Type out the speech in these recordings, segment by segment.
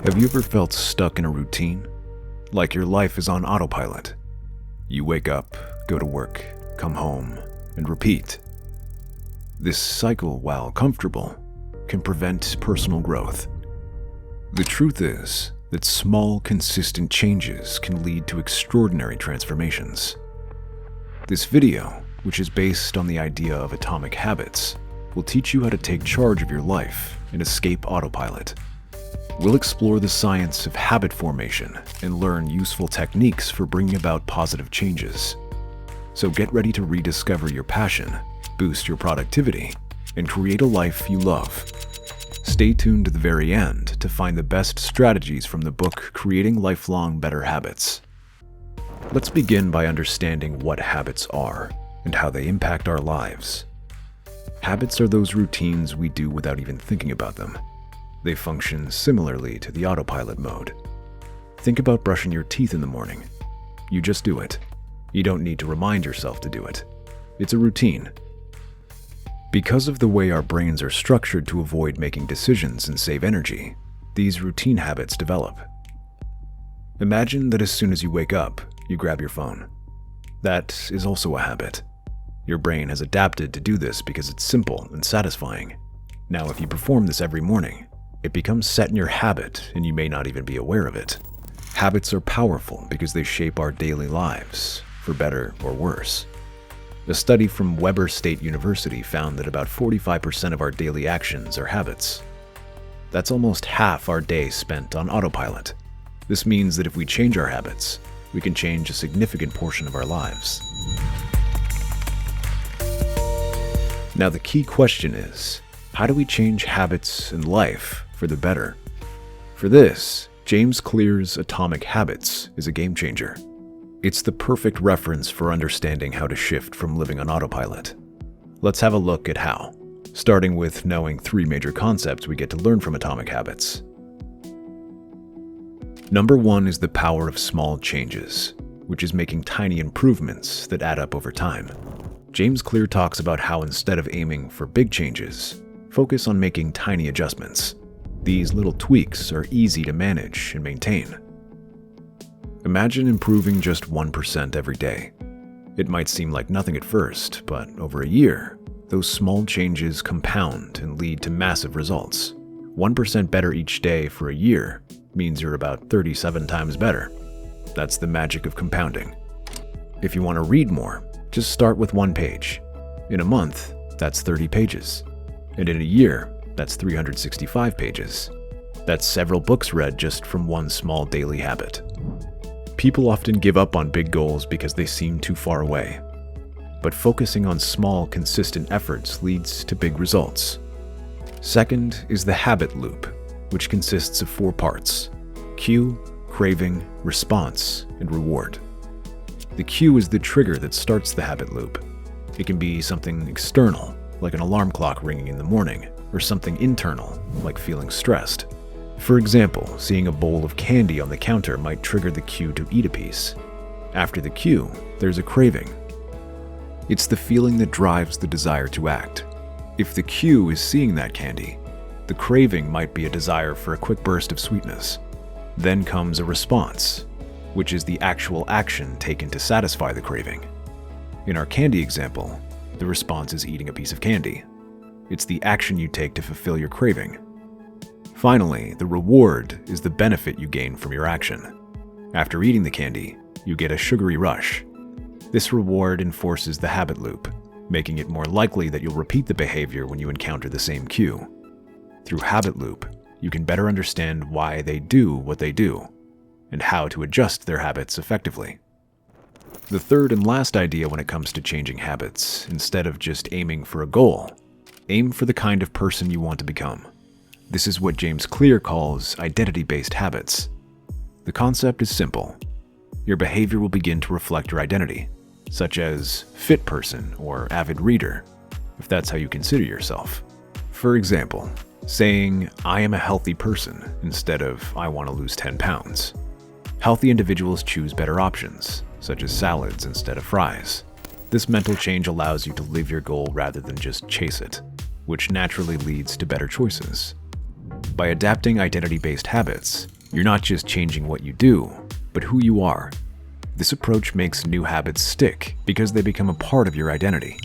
Have you ever felt stuck in a routine? Like your life is on autopilot. You wake up, go to work, come home, and repeat. This cycle, while comfortable, can prevent personal growth. The truth is that small, consistent changes can lead to extraordinary transformations. This video, which is based on the idea of atomic habits, will teach you how to take charge of your life and escape autopilot. We'll explore the science of habit formation and learn useful techniques for bringing about positive changes. So get ready to rediscover your passion, boost your productivity, and create a life you love. Stay tuned to the very end to find the best strategies from the book Creating Lifelong Better Habits. Let's begin by understanding what habits are and how they impact our lives. Habits are those routines we do without even thinking about them. They function similarly to the autopilot mode. Think about brushing your teeth in the morning. You just do it. You don't need to remind yourself to do it. It's a routine. Because of the way our brains are structured to avoid making decisions and save energy, these routine habits develop. Imagine that as soon as you wake up, you grab your phone. That is also a habit. Your brain has adapted to do this because it's simple and satisfying. Now, if you perform this every morning, it becomes set in your habit and you may not even be aware of it. Habits are powerful because they shape our daily lives, for better or worse. A study from Weber State University found that about 45% of our daily actions are habits. That's almost half our day spent on autopilot. This means that if we change our habits, we can change a significant portion of our lives. Now, the key question is, how do we change habits and life for the better? For this, James Clear's Atomic Habits is a game changer. It's the perfect reference for understanding how to shift from living on autopilot. Let's have a look at how, starting with knowing 3 major concepts we get to learn from Atomic Habits. Number 1 is the power of small changes, which is making tiny improvements that add up over time. James Clear talks about how instead of aiming for big changes, focus on making tiny adjustments. These little tweaks are easy to manage and maintain. Imagine improving just 1% every day. It might seem like nothing at first, but over a year, those small changes compound and lead to massive results. 1% better each day for a year means you're about 37 times better. That's the magic of compounding. If you want to read more, just start with 1 page. In a month, that's 30 pages. And in a year, that's 365 pages. That's several books read just from one small daily habit. People often give up on big goals because they seem too far away. But focusing on small, consistent efforts leads to big results. Second is the habit loop, which consists of 4 parts: cue, craving, response, and reward. The cue is the trigger that starts the habit loop. It can be something external, like an alarm clock ringing in the morning, or something internal, like feeling stressed. For example, seeing a bowl of candy on the counter might trigger the cue to eat a piece. After the cue, there's a craving. It's the feeling that drives the desire to act. If the cue is seeing that candy, the craving might be a desire for a quick burst of sweetness. Then comes a response, which is the actual action taken to satisfy the craving. In our candy example, the response is eating a piece of candy. It's the action you take to fulfill your craving. Finally, the reward is the benefit you gain from your action. After eating the candy, you get a sugary rush. This reward enforces the habit loop, making it more likely that you'll repeat the behavior when you encounter the same cue. Through habit loop, you can better understand why they do what they do, and how to adjust their habits effectively. The third and last idea when it comes to changing habits, instead of just aiming for a goal, aim for the kind of person you want to become. This is what James Clear calls identity-based habits. The concept is simple. Your behavior will begin to reflect your identity, such as fit person or avid reader, if that's how you consider yourself. For example, saying, "I am a healthy person," instead of "I want to lose 10 pounds. Healthy individuals choose better options, such as salads instead of fries. This mental change allows you to live your goal rather than just chase it, which naturally leads to better choices. By adapting identity-based habits, you're not just changing what you do, but who you are. This approach makes new habits stick because they become a part of your identity.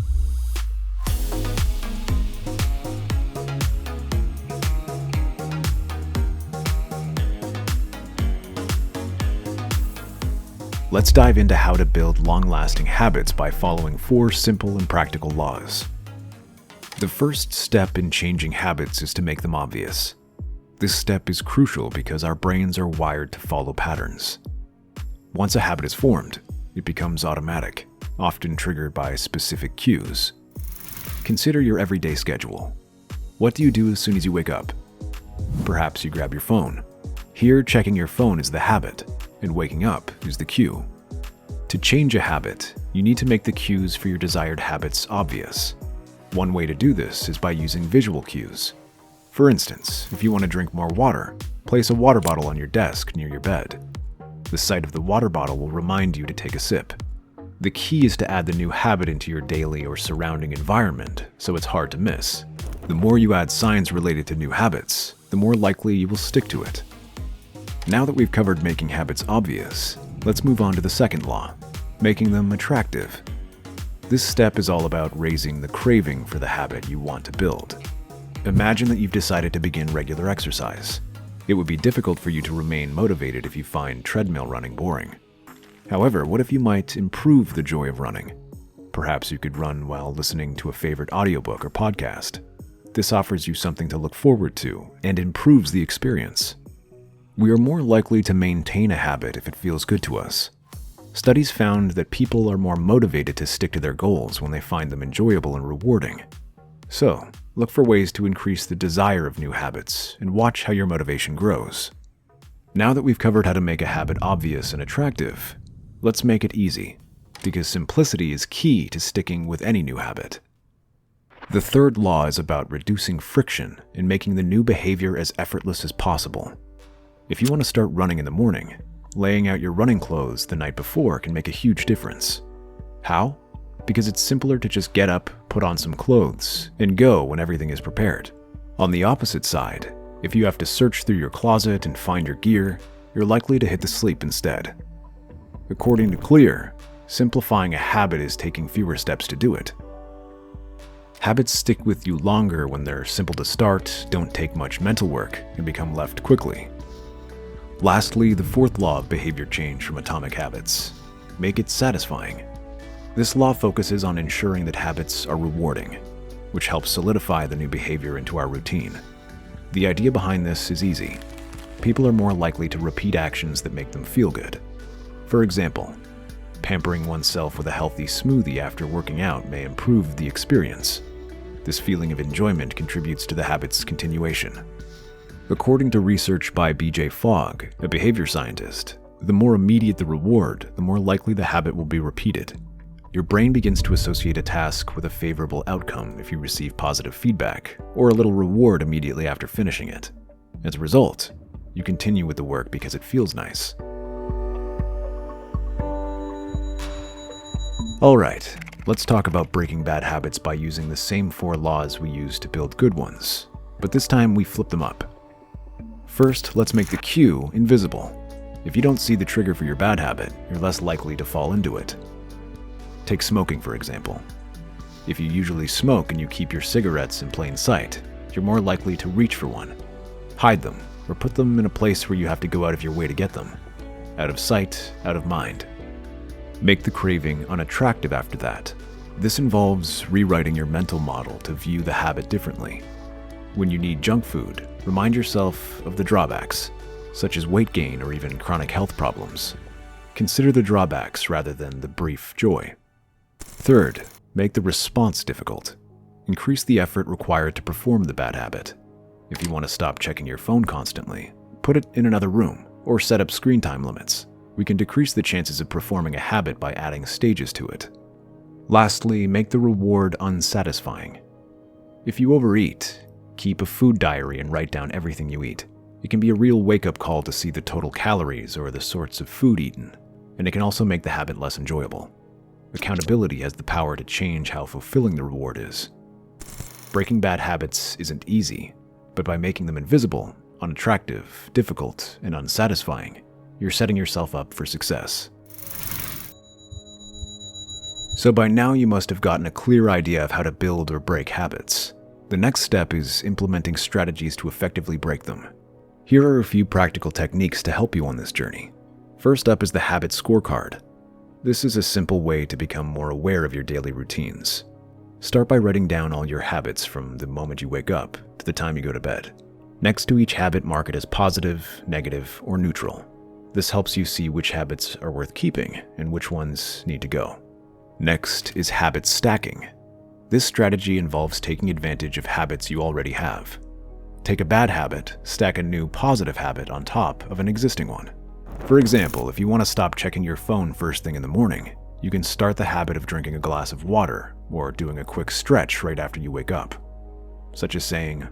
Let's dive into how to build long-lasting habits by following 4 simple and practical laws. The first step in changing habits is to make them obvious. This step is crucial because our brains are wired to follow patterns. Once a habit is formed, it becomes automatic, often triggered by specific cues. Consider your everyday schedule. What do you do as soon as you wake up? Perhaps you grab your phone. Here, checking your phone is the habit, and waking up is the cue. To change a habit, you need to make the cues for your desired habits obvious. One way to do this is by using visual cues. For instance, if you want to drink more water, place a water bottle on your desk near your bed. The sight of the water bottle will remind you to take a sip. The key is to add the new habit into your daily or surrounding environment, so it's hard to miss. The more you add signs related to new habits, the more likely you will stick to it. Now that we've covered making habits obvious, let's move on to the second law, making them attractive. This step is all about raising the craving for the habit you want to build. Imagine that you've decided to begin regular exercise. It would be difficult for you to remain motivated if you find treadmill running boring. However, what if you might improve the joy of running? Perhaps you could run while listening to a favorite audiobook or podcast. This offers you something to look forward to and improves the experience. We are more likely to maintain a habit if it feels good to us. Studies found that people are more motivated to stick to their goals when they find them enjoyable and rewarding. So, look for ways to increase the desire of new habits and watch how your motivation grows. Now that we've covered how to make a habit obvious and attractive, let's make it easy, because simplicity is key to sticking with any new habit. The third law is about reducing friction and making the new behavior as effortless as possible. If you want to start running in the morning, laying out your running clothes the night before can make a huge difference. How? Because it's simpler to just get up, put on some clothes, and go when everything is prepared. On the opposite side, if you have to search through your closet and find your gear, you're likely to hit the sleep instead. According to Clear, simplifying a habit is taking fewer steps to do it. Habits stick with you longer when they're simple to start, don't take much mental work, and become left quickly. Lastly, the fourth law of behavior change from Atomic Habits: make it satisfying. This law focuses on ensuring that habits are rewarding, which helps solidify the new behavior into our routine. The idea behind this is easy. People are more likely to repeat actions that make them feel good. For example, pampering oneself with a healthy smoothie after working out may improve the experience. This feeling of enjoyment contributes to the habit's continuation. According to research by B.J. Fogg, a behavior scientist, the more immediate the reward, the more likely the habit will be repeated. Your brain begins to associate a task with a favorable outcome if you receive positive feedback, or a little reward immediately after finishing it. As a result, you continue with the work because it feels nice. Alright, let's talk about breaking bad habits by using the same 4 laws we use to build good ones, but this time we flip them up. First, let's make the cue invisible. If you don't see the trigger for your bad habit, you're less likely to fall into it. Take smoking, for example. If you usually smoke and you keep your cigarettes in plain sight, you're more likely to reach for one. Hide them, or put them in a place where you have to go out of your way to get them. Out of sight, out of mind. Make the craving unattractive after that. This involves rewriting your mental model to view the habit differently. When you need junk food, remind yourself of the drawbacks, such as weight gain or even chronic health problems. Consider the drawbacks rather than the brief joy. Third, make the response difficult. Increase the effort required to perform the bad habit. If you want to stop checking your phone constantly, put it in another room or set up screen time limits. We can decrease the chances of performing a habit by adding stages to it. Lastly, make the reward unsatisfying. If you overeat, keep a food diary and write down everything you eat. It can be a real wake-up call to see the total calories or the sorts of food eaten, and it can also make the habit less enjoyable. Accountability has the power to change how fulfilling the reward is. Breaking bad habits isn't easy, but by making them invisible, unattractive, difficult, and unsatisfying, you're setting yourself up for success. So by now you must have gotten a clear idea of how to build or break habits. The next step is implementing strategies to effectively break them. Here are a few practical techniques to help you on this journey. First up is the habit scorecard. This is a simple way to become more aware of your daily routines. Start by writing down all your habits from the moment you wake up to the time you go to bed. Next to each habit, mark it as positive, negative, or neutral. This helps you see which habits are worth keeping and which ones need to go. Next is habit stacking. This strategy involves taking advantage of habits you already have. Take a bad habit, stack a new positive habit on top of an existing one. For example, if you want to stop checking your phone first thing in the morning, you can start the habit of drinking a glass of water or doing a quick stretch right after you wake up, such as saying,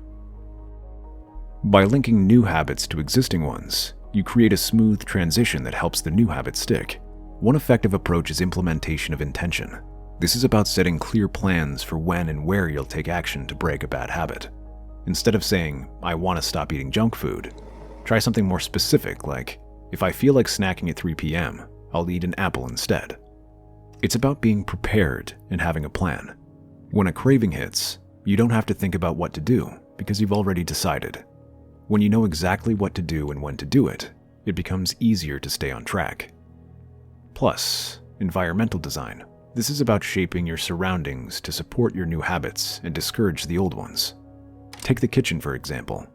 by linking new habits to existing ones, you create a smooth transition that helps the new habit stick. One effective approach is implementation of intention. This is about setting clear plans for when and where you'll take action to break a bad habit. Instead of saying, I want to stop eating junk food, try something more specific like, if I feel like snacking at 3 p.m., I'll eat an apple instead. It's about being prepared and having a plan. When a craving hits, you don't have to think about what to do because you've already decided. When you know exactly what to do and when to do it, it becomes easier to stay on track. Plus, environmental design. This is about shaping your surroundings to support your new habits and discourage the old ones. Take the kitchen, for example.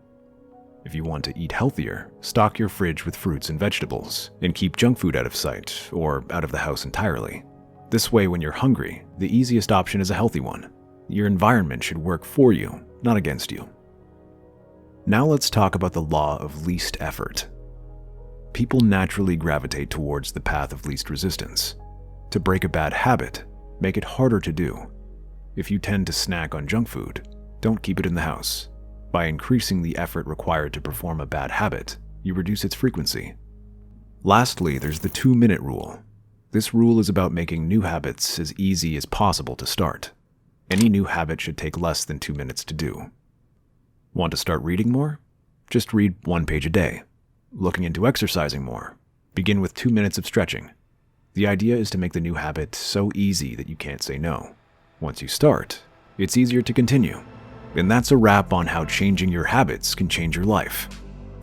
If you want to eat healthier, stock your fridge with fruits and vegetables, and keep junk food out of sight or out of the house entirely. This way, when you're hungry, the easiest option is a healthy one. Your environment should work for you, not against you. Now let's talk about the law of least effort. People naturally gravitate towards the path of least resistance. To break a bad habit, make it harder to do. If you tend to snack on junk food, don't keep it in the house. By increasing the effort required to perform a bad habit, you reduce its frequency. Lastly, there's the 2-minute rule. This rule is about making new habits as easy as possible to start. Any new habit should take less than 2 minutes to do. Want to start reading more? Just read 1 page a day. Looking into exercising more? Begin with 2 minutes of stretching. The idea is to make the new habit so easy that you can't say no. Once you start, it's easier to continue. And that's a wrap on how changing your habits can change your life.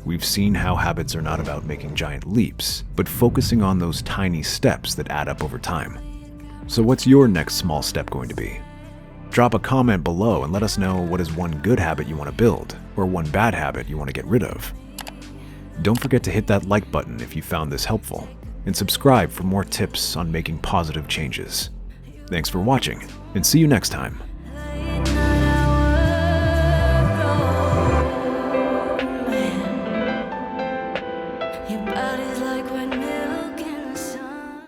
We've seen how habits are not about making giant leaps, but focusing on those tiny steps that add up over time. So what's your next small step going to be? Drop a comment below and let us know what is one good habit you want to build, or one bad habit you want to get rid of. Don't forget to hit that like button if you found this helpful, and subscribe for more tips on making positive changes. Thanks for watching, and see you next time.